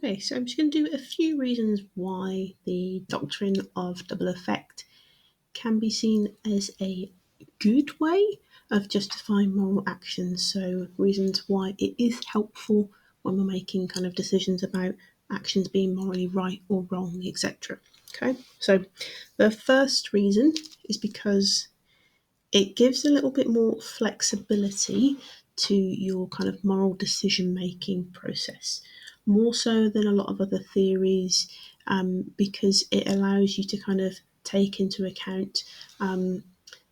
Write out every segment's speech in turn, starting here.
Okay, so I'm just going to do a few reasons why the doctrine of double effect can be seen as a good way of justifying moral actions. So, reasons why it is helpful when we're making kind of decisions about actions being morally right or wrong, etc. Okay, so the first reason is because it gives a little bit more flexibility to your kind of moral decision making process, more so than a lot of other theories, because it allows you to kind of take into account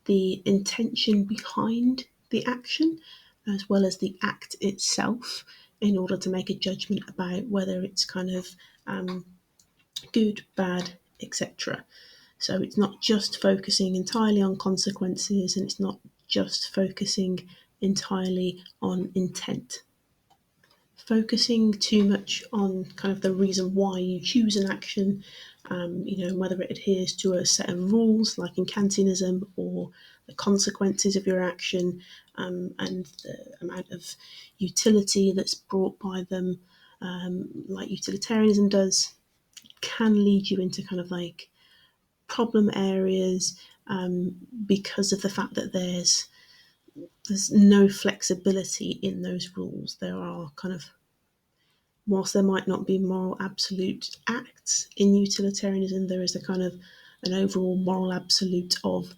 the intention behind the action as well as the act itself in order to make a judgment about whether it's kind of good, bad, etc. So it's not just focusing entirely on consequences and it's not just focusing entirely on intent. Focusing too much on kind of the reason why you choose an action, whether it adheres to a set of rules like in Kantianism or the consequences of your action, and the amount of utility that's brought by them, like utilitarianism does, can lead you into kind of like problem areas, because of the fact that there's no flexibility in those rules. There are kind of, whilst there might not be moral absolute acts in utilitarianism, there is a kind of an overall moral absolute of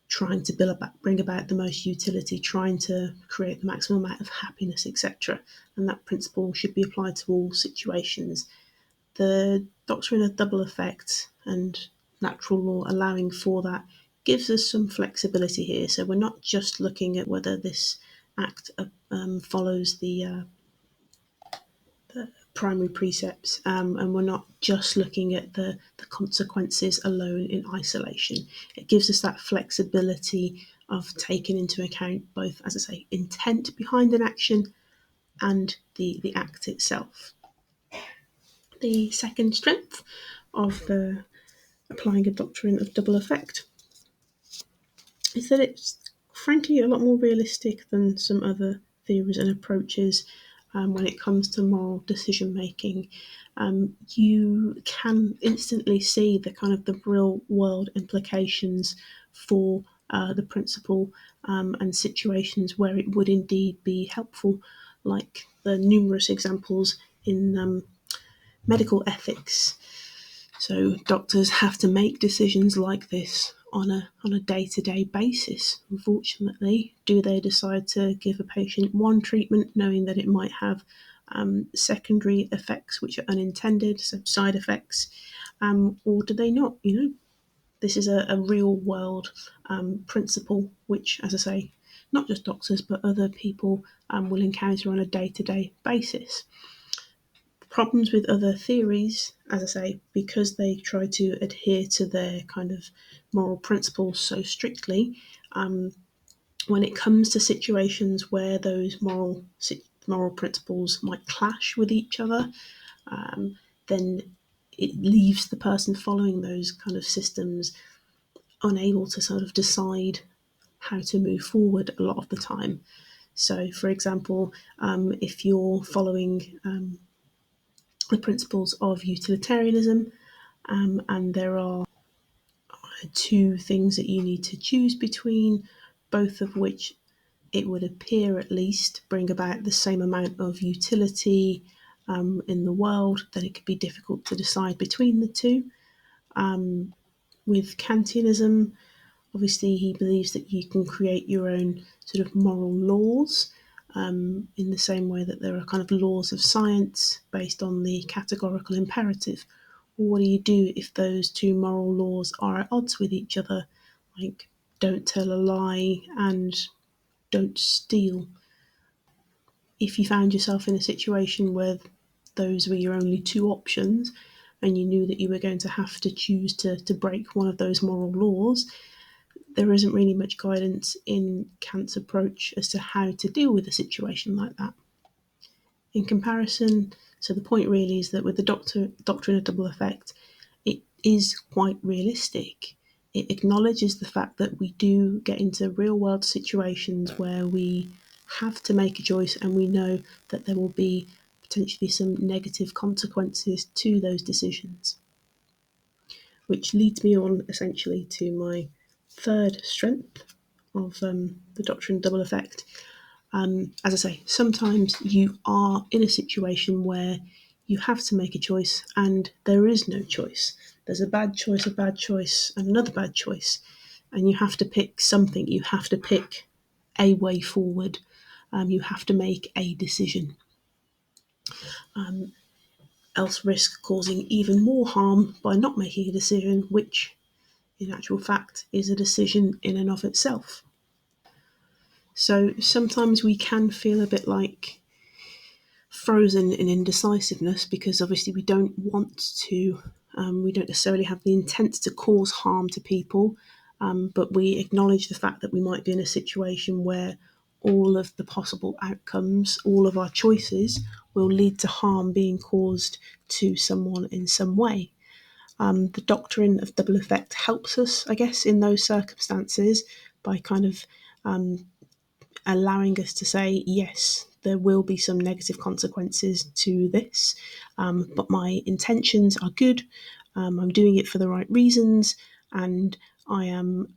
trying to bring about the most utility, trying to create the maximum amount of happiness, etc. And that principle should be applied to all situations. The doctrine of double effect and natural law allowing for that gives us some flexibility here. So we're not just looking at whether this act follows the primary precepts, and we're not just looking at the consequences alone in isolation. It gives us that flexibility of taking into account both, as I say, intent behind an action and the act itself. The second strength of the applying a doctrine of double effect is that it's frankly a lot more realistic than some other theories and approaches, when it comes to moral decision making. You can instantly see the kind of the real world implications for the principle, and situations where it would indeed be helpful, like the numerous examples in medical ethics. So doctors have to make decisions like this on a day-to-day basis. Unfortunately, do they decide to give a patient one treatment knowing that it might have secondary effects which are unintended, so side effects, or do they not? This is a real world principle which, as I say, not just doctors but other people will encounter on a day-to-day basis. Problems with other theories, as I say, because they try to adhere to their kind of moral principles so strictly, when it comes to situations where those moral principles might clash with each other, then it leaves the person following those kind of systems unable to sort of decide how to move forward a lot of the time. So, for example, if you're following the principles of utilitarianism, and there are two things that you need to choose between, both of which it would appear at least bring about the same amount of utility in the world, then it could be difficult to decide between the two. With Kantianism, obviously he believes that you can create your own sort of moral laws, in the same way that there are kind of laws of science based on the categorical imperative. What do you do if those two moral laws are at odds with each other? Like, don't tell a lie and don't steal. If you found yourself in a situation where those were your only two options and you knew that you were going to have to choose to break one of those moral laws, there isn't really much guidance in Kant's approach as to how to deal with a situation like that. In comparison, so the point really is that with the doctrine of double effect, it is quite realistic. It acknowledges the fact that we do get into real world situations where we have to make a choice and we know that there will be potentially some negative consequences to those decisions. Which leads me on essentially to my third strength of the doctrine of double effect. As I say, sometimes you are in a situation where you have to make a choice and there is no choice. There's a bad choice, and another bad choice, and you have to pick something. You have to pick a way forward. You have to make a decision. Else risk causing even more harm by not making a decision, which in actual fact is a decision in and of itself. So sometimes we can feel a bit like frozen in indecisiveness because obviously we don't want to, we don't necessarily have the intent to cause harm to people, but we acknowledge the fact that we might be in a situation where all of the possible outcomes, all of our choices will lead to harm being caused to someone in some way. The doctrine of double effect helps us, I guess, in those circumstances by kind of allowing us to say, yes, there will be some negative consequences to this, but my intentions are good. I'm doing it for the right reasons, and I am,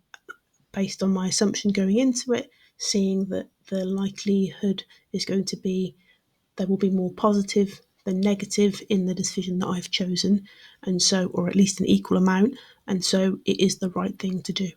based on my assumption going into it, seeing that the likelihood is going to be there will be more positive than negative in the decision that I've chosen, and so, or at least an equal amount, and so it is the right thing to do.